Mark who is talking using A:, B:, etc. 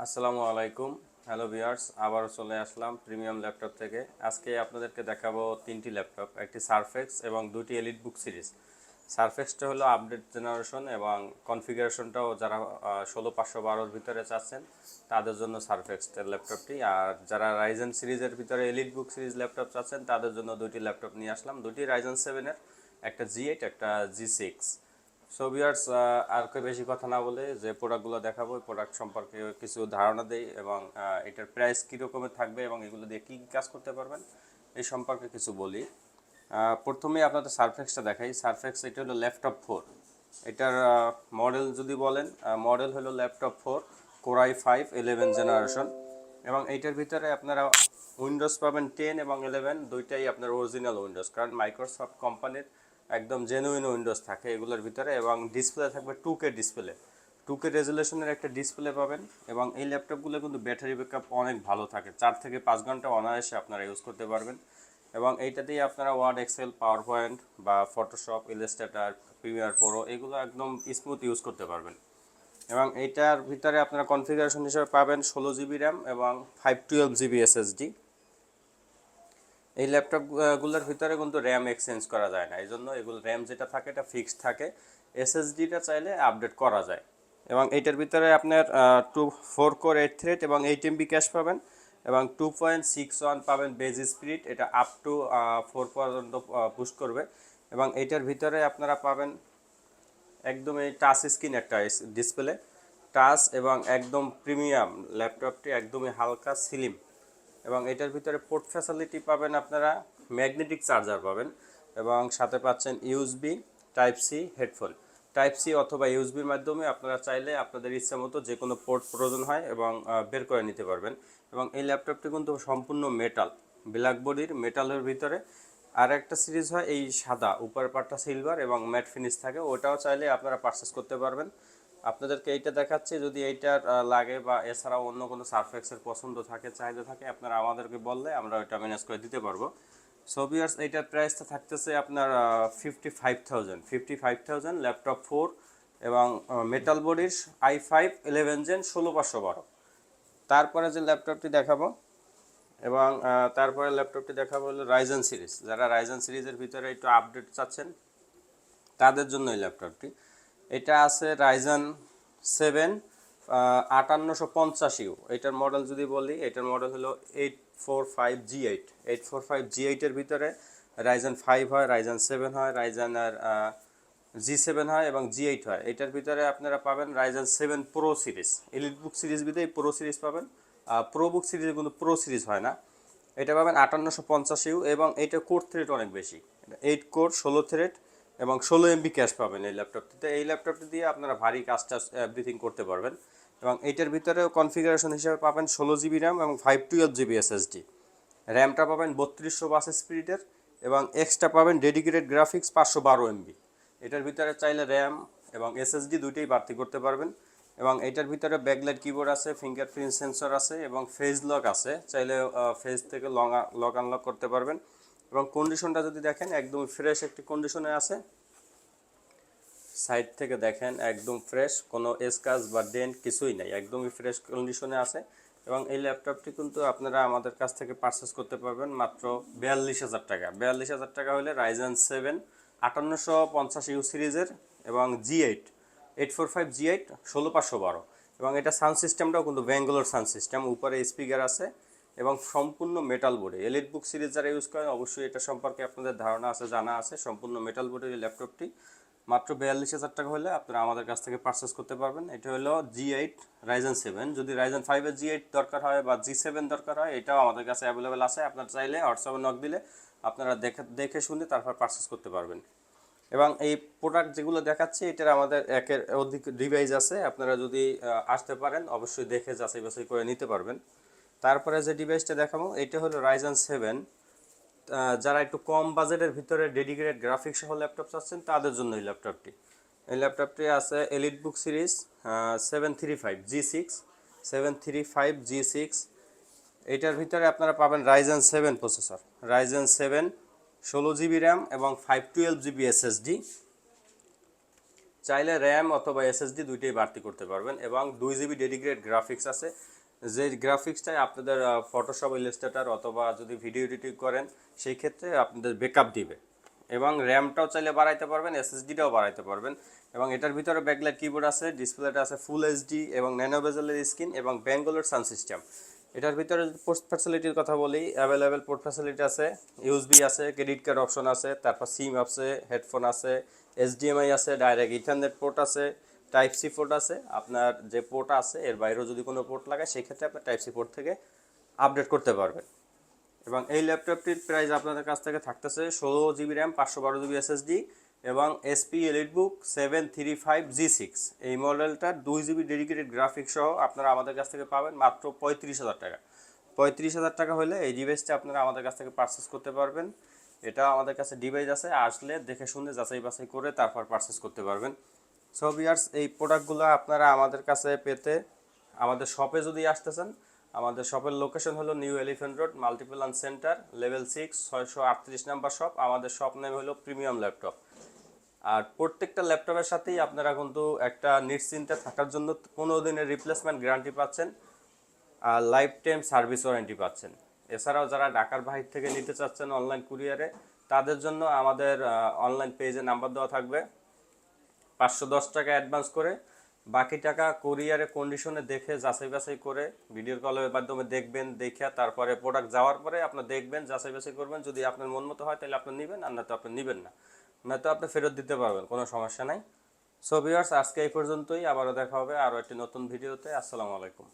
A: আসসালামু আলাইকুম। Hello viewers, আবারও চলে আসলাম প্রিমিয়াম ল্যাপটপ থেকে। আজকে আপনাদেরকে দেখাবো তিনটি ল্যাপটপ, একটি সারফেক্স এবং দুটি এলিট বুক সিরিজ। সারফেক্সটা হলো আপডেট জেনারেশন এবং কনফিগারেশনটাও যারা 16512-র ভিতরে চাচ্ছেন তাদের জন্য সারফেক্সটার ল্যাপটপটি, আর যারা রাইজেন সিরিজের ভিতরে এলিট বুক সিরিজ ল্যাপটপ চাচ্ছেন তাদের জন্য দুটি ল্যাপটপ নিয়ে আসলাম, দুটি রাইজেন 7-এর, একটা G8 একটা G6। সো ভিউয়ার্স, আর বেশি কথা না বলে যে প্রোডাক্টগুলো দেখাবো ওই প্রোডাক্ট সম্পর্কে কিছু ধারণা দেই এবং এটার প্রাইস কী রকমের থাকবে এবং এগুলো দিয়ে কী কী কাজ করতে পারবেন এই সম্পর্কে কিছু বলি। প্রথমে আপনাদের সারফেক্সটা দেখাই। সারফেক্স এটা হলো ল্যাপটপ 4। এটার মডেল যদি বলেন, মডেল হলো ল্যাপটপ 4 Core i5 11 জেনারেশন, এবং এইটার ভিতরে আপনারা উইন্ডোজ পাবেন 10 এবং 11, দুইটাই আপনার অরিজিনাল উইন্ডোজ, কারণ মাইক্রোসফট কোম্পানির একদম জেনুইন উইন্ডোজ থাকে এগুলোর ভিতরে। এবং ডিসপ্লে থাকবে 2K ডিসপ্লে, 2K রেজুলেশনের একটা ডিসপ্লে পাবেন। এবং এই ল্যাপটপগুলো কিন্তু ব্যাটারি ব্যাকআপ অনেক ভালো থাকে, 4 থেকে 5 ঘন্টা অনায়াসে আপনারা ইউজ করতে পারবেন। এবং এইটাতেই আপনারা ওয়ার্ড, এক্সেল, পাওয়ার পয়েন্ট বা ফটোশপ, ইলাস্ট্রেটর, প্রিমিয়ার প্রো এগুলো একদম স্মুথ ইউজ করতে পারবেন। এবং এইটার ভিতরে আপনারা কনফিগারেশন হিসেবে পাবেন 16 GB র্যাম এবং 512 GB SSD। এই ল্যাপটপগুলোর ভিতরে কিন্তু র্যাম এক্সচেঞ্জ করা যায় না, এই জন্য এগুলো র্যাম যেটা থাকে এটা ফিক্সড থাকে, এসএসডিটা চাইলে আপডেট করা যায়। এবং এইটার ভিতরে আপনার 4 কোর 8 থ্রেড এবং 8 MB ক্যাশ পাবেন, এবং 2.61 পাবেন বেজ স্পিড, এটা আপ টু 4 পর্যন্ত পুশ করবে। এবং এইটার ভিতরে আপনারা পাবেন একদম এই টাচ স্ক্রিন একটা ডিসপ্লে, টাচ এবং একদম প্রিমিয়াম ল্যাপটপটি, একদমই হালকা স্লিম। এবং এটার ভিতরে পোর্ট ফ্যাসিলিটি পাবেন আপনারা, ম্যাগনেটিক চার্জার পাবেন, এবং সাথে পাচ্ছেন USB type C headphone, type C অথবা ইউএসবির মাধ্যমে আপনারা চাইলে আপনাদের ইচ্ছা মতো যে কোনো পোর্ট প্রয়োজন হয় এবং বের করে নিতে পারবেন। এবং এই ল্যাপটপটি কিন্তু সম্পূর্ণ মেটাল, ব্ল্যাক বডির মেটালের ভিতরে। আর একটা সিরিজ হয় এই সাদা, উপরের পার্টটা সিলভার এবং ম্যাট ফিনিশ থাকে, ওটাও চাইলে আপনারা পারচেস করতে পারবেন। আপনাদেরকে এইটা দেখাচ্ছি, যদি এইটার লাগে বা এছাড়াও অন্য কোনো সারফেক্সের পছন্দ থাকে, চাহিদা থাকে, আপনারা আমাদেরকে বললে আমরা ওইটা ম্যানেজ করে দিতে পারবো। সো ভিউয়ার্স, এইটার প্রাইসটা থাকতেছে আপনার 55,000 ল্যাপটপ 4 এবং মেটাল বডির i5 11 জেন 16512। তারপরে যে ল্যাপটপটি দেখাবো, এবং তারপরে ল্যাপটপটি দেখাবো হলো রাইজেন সিরিজ। যারা রাইজেন সিরিজের ভিতরে একটু আপডেট চাচ্ছেন তাদের জন্য এই ল্যাপটপটি। এটা আছে রাইজেন 7 5850U। এটার মডেল যদি বলি, এটার মডেল হলো 845G8। 845G8-এর ভিতরে রাইজেন 5 হয়, রাইজেন 7 হয়, রাইজেনের G7 হয় এবং G8 হয়। এটার ভিতরে আপনারা পাবেন রাইজেন 7 প্রো সিরিজ, এলিট বুক সিরিজ ভিতরে প্রো সিরিজ পাবেন। প্রো বুক সিরিজে কিন্তু প্রো সিরিজ হয় না। এটা পাবেন 5850U, এবং এটা কোর থ্রেড অনেক বেশি, 8 কোর 16 থ্রেড এবং 16 MB ক্যাশ পাবেন এই ল্যাপটপটিতে। এই ল্যাপটপটি দিয়ে আপনারা ভারী কাজটা এভরিথিং করতে পারবেন। এবং এইটার ভিতরেও কনফিগারেশন হিসেবে পাবেন 16 GB র্যাম এবং 512 GB SSD। র্যামটা পাবেন 3200 বাস স্পিডের, এবং এক্সট্রা পাবেন ডেডিকেটেড গ্রাফিক্স 512 MB। এটার ভিতরে চাইলে র্যাম এবং SSD দুইটাই বাড়তি করতে পারবেন। এবং এটার ভিতরে ব্যাকলাইট কিবোর্ড আছে, ফিঙ্গারপ্রিন্ট সেন্সর আছে এবং ফেস লক আছে, চাইলে ফেস থেকে লক আনলক করতে পারবেন। এবং কন্ডিশনটা যদি দেখেন একদম ফ্রেশ একটি কন্ডিশনে আছে, সাইড থেকে দেখেন একদম ফ্রেশ, কোনো স্ক্র্যাচ বা ডেন্ট কিছুই নেই, একদমই ফ্রেশ কন্ডিশনে আছে। এবং এই ল্যাপটপটি কিন্তু আপনারা আমাদের কাছ থেকে পারচেস করতে পারবেন মাত্র 42,000 টাকা। 42,000 টাকা হলে রাইজেন 7 5850U সিরিজের এবং G8 845G8 16512। এবং এটা সাউন্ড সিস্টেমটাও কিন্তু ব্যাঙ্গালোর সাউন্ড সিস্টেম, উপরে স্পিকার আছে এবং সম্পূর্ণ মেটাল বোর্ডে। এলিট বুক সিরিজ যারা ইউজ করেন অবশ্যই এটা সম্পর্কে আপনাদের ধারণা আছে, জানা আছে। সম্পূর্ণ মেটাল বোর্ডের এই ল্যাপটপটি মাত্র 42,000 টাকা হলে আপনারা আমাদের কাছ থেকে পারচেস করতে পারবেন। এটা হলো G8 রাইজেন 7। যদি রাইজেন 5-এর G8 দরকার হয় বা G7 দরকার হয়, এটাও আমাদের কাছে অ্যাভেলেবেল আছে। আপনারা চাইলে হোয়াটসঅ্যাপে নক দিলে আপনারা দেখে শুনে তারপর পারচেস করতে পারবেন। এবং এই প্রোডাক্ট যেগুলো দেখাচ্ছি এটার আমাদের একের অধিক ডিভাইস আছে, আপনারা যদি আসতে পারেন অবশ্যই দেখে যাচাই বাছাই করে নিতে পারবেন। তারপরে যে ডিভাইসটা দেখাবো এটা হলো রাইজেন 7। যারা একটু কম বাজেটের ভিতরে ডেডিকেটেড গ্রাফিক্স সহ ল্যাপটপ চাচ্ছেন তাদের জন্য এই ল্যাপটপটি। এই ল্যাপটপটি আছে এলিট বুক সিরিজ 735G6, 735G6। এটার ভিতরে আপনারা পাবেন Ryzen 7 processor, Ryzen 7 16 GB RAM এবং 512 GB SSD। চাইলে র্যাম অথবা SSD দুইটাই বাড়তি করতে পারবেন, এবং 2 GB ডেডিকেটেড গ্রাফিক্স আছে। যে গ্রাফিক্সটাই আপনাদের ফটোশপ ইলাস্ট্রেটর অথবা যদি ভিডিও এডিটিং করেন সেই ক্ষেত্রে আপনাদের ব্যাকআপ দিবে। এবং র্যামটাও চাইলে বাড়াইতে পারবেন, এসএসডিটাও বাড়াইতে পারবেন। এবং এটার ভিতরে ব্যাকলাইট কিবোর্ড আছে, ডিসপ্লেটা আছে ফুল এইচডি এবং ন্যানো বেজেলের স্ক্রিন এবং ব্যাঙ্গলোর সাউন্ড সিস্টেম। এটার ভিতরে যদি পোর্ট ফ্যাসিলিটির কথা বলি, অ্যাভেলেবেল পোর্ট ফ্যাসিলিটি আছে, ইউএসবি আছে, ক্রেডিট কার্ড অপশন আছে, তারপর সিম আছে, হেডফোন আছে, এইচডিএমআই আছে, ডাইরেক্ট ইথারনেট পোর্ট আছে, টাইপ সি পোর্ট আছে। আপনার যে পোর্ট আছে এর বাইরেও যদি কোনো পোর্ট লাগায় সেই ক্ষেত্রে আপনার টাইপ সি পোর্ট থেকে আপডেট করতে পারবেন। এবং এই ল্যাপটপটির প্রাইস আপনাদের কাছ থেকে থাকতেছে 16 জিবি র্যাম, 512 জিবি এসএসডি এবং এসপি এলিটবুক 735G6। এই মডেলটার 2 জিবি ডেডিকেটেড গ্রাফিক্স সহ আপনারা আমাদের কাছ থেকে পাবেন মাত্র 35,000 টাকা। 35,000 টাকা হলে এই ডিভাইসটা আপনারা আমাদের কাছ থেকে পারচেস করতে পারবেন। এটা আমাদের কাছে ডিভাইস আছে, আসলে দেখে শুনে যাচাই বাছাই করে তারপর পারচেস করতে পারবেন। সো ভিউয়ার্স, এই প্রোডাক্টগুলো আপনারা আমাদের কাছে পেতে আমাদের শপে যদি আসতেছেন, আমাদের শপের লোকেশন হলো new elephant road, Multiplan centre, level 6, 638 number shop. আমাদের শপ নেম হলো প্রিমিয়াম ল্যাপটপ। আর প্রত্যেকটা ল্যাপটপের সাথেই আপনারা কিন্তু একটা নিশ্চিন্তে থাকার জন্য 15 দিনের রিপ্লেসমেন্ট গ্যারান্টি পাচ্ছেন আর লাইফ টাইম সার্ভিস ওয়ারেন্টি পাচ্ছেন। এছাড়াও যারা ঢাকার বাহির থেকে নিতে চাচ্ছেন অনলাইন কুরিয়ারে, তাদের জন্য আমাদের অনলাইন পেজে নাম্বার দেওয়া থাকবে। 510 টাকা অ্যাডভান্স করে বাকি টাকা কুরিয়ারে কন্ডিশনে দেখে যাচাই বাছাই করে ভিডিও কলের মাধ্যমে দেখবেন, দেখে তারপরে প্রোডাক্ট যাওয়ার পরে আপনার দেখবেন, যাচাই বাছাই করবেন। যদি আপনার মন মতো হয় তাহলে আপনি নেবেন, আর নয়তো আপনি নেবেন না, নয়তো আপনি ফেরত দিতে পারবেন, কোনো সমস্যা নাই। সো ভিউয়ার্স, আজকে এই পর্যন্তই। আবারও দেখা হবে আরও একটি নতুন ভিডিওতে। আসসালামু আলাইকুম।